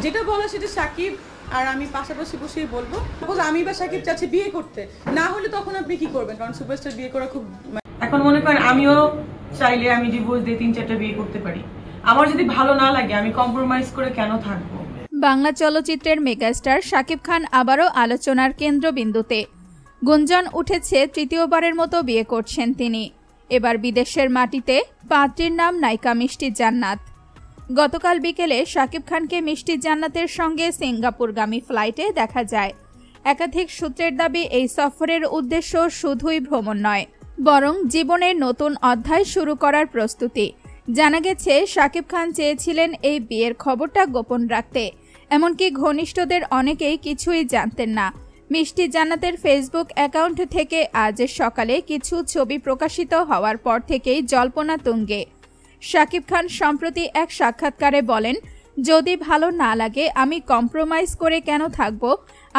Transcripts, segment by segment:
যেটা বলা সেটা সাকিব আর আমি পাশাপাশি বসেই বলবো। সাপোজ আমি বা সাকিব চাচ্ছি বিয়ে করতে, না হলে তখন আপনি কি করবেন? কারণ সুপারস্টার বিয়ে করা খুব, এখন মনে করেন আমিও চাইলে আমি ডিভোর্স দিয়ে 3-4টা বিয়ে করতে পারি। আমার যদি ভালো না লাগে আমি কম্প্রোমাইজ করে কেন থাকবো? বাংলা চলচ্চিত্রের মেগাস্টার শাকিব খান আবারও আলোচনার কেন্দ্রবিন্দুতে। গুঞ্জন উঠেছে তৃতীয়বারের মতো বিয়ে করছেন তিনি। এবার বিদেশের মাটিতে পাত্রীর নাম নায়িকা মিষ্টি জান্নাত। গতকাল বিকেলে শাকিব খানকে মিষ্টি জান্নাতের সঙ্গে সিঙ্গাপুরগামী ফ্লাইটে দেখা যায়। একাধিক সূত্রের দাবি এই সফরের উদ্দেশ্য শুধুই ভ্রমণ নয়, বরং জীবনের নতুন অধ্যায় শুরু করার প্রস্তুতি। জানা গেছে শাকিব খান চেয়েছিলেন এই বিয়ের খবরটা গোপন রাখতে, এমনকি ঘনিষ্ঠদের অনেকেই কিছুই জানতেন না। মিষ্টি জান্নাতের ফেসবুক অ্যাকাউন্ট থেকে আজ সকালে কিছু ছবি প্রকাশিত হওয়ার পর থেকেই জল্পনা তুঙ্গে। শাকিব খান সম্প্রতি এক সাক্ষাৎকারে বলেন, যদি ভালো না লাগে আমি কম্প্রোমাইজ করে কেন থাকব,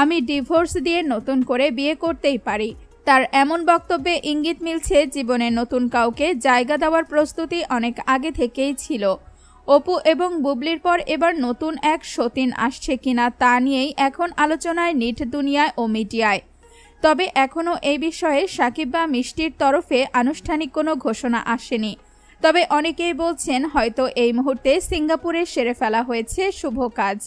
আমি ডিভোর্স দিয়ে নতুন করে বিয়ে করতেই পারি। তার এমন বক্তব্যে ইঙ্গিত মিলছে জীবনে নতুন কাউকে জায়গা দেওয়ার প্রস্তুতি অনেক আগে থেকেই ছিল। অপু এবং বুবলির পর এবার নতুন এক সতীন আসছে কিনা তা নিয়েই এখন আলোচনায় নিট দুনিয়ায় ও মিডিয়ায়। তবে এখনও এই বিষয়ে শাকিব বা মিষ্টির তরফে আনুষ্ঠানিক কোনো ঘোষণা আসেনি। তবে অনেকেই বলছেন হয়তো এই মুহূর্তে সিঙ্গাপুরে সেরে ফেলা হয়েছে শুভ কাজ।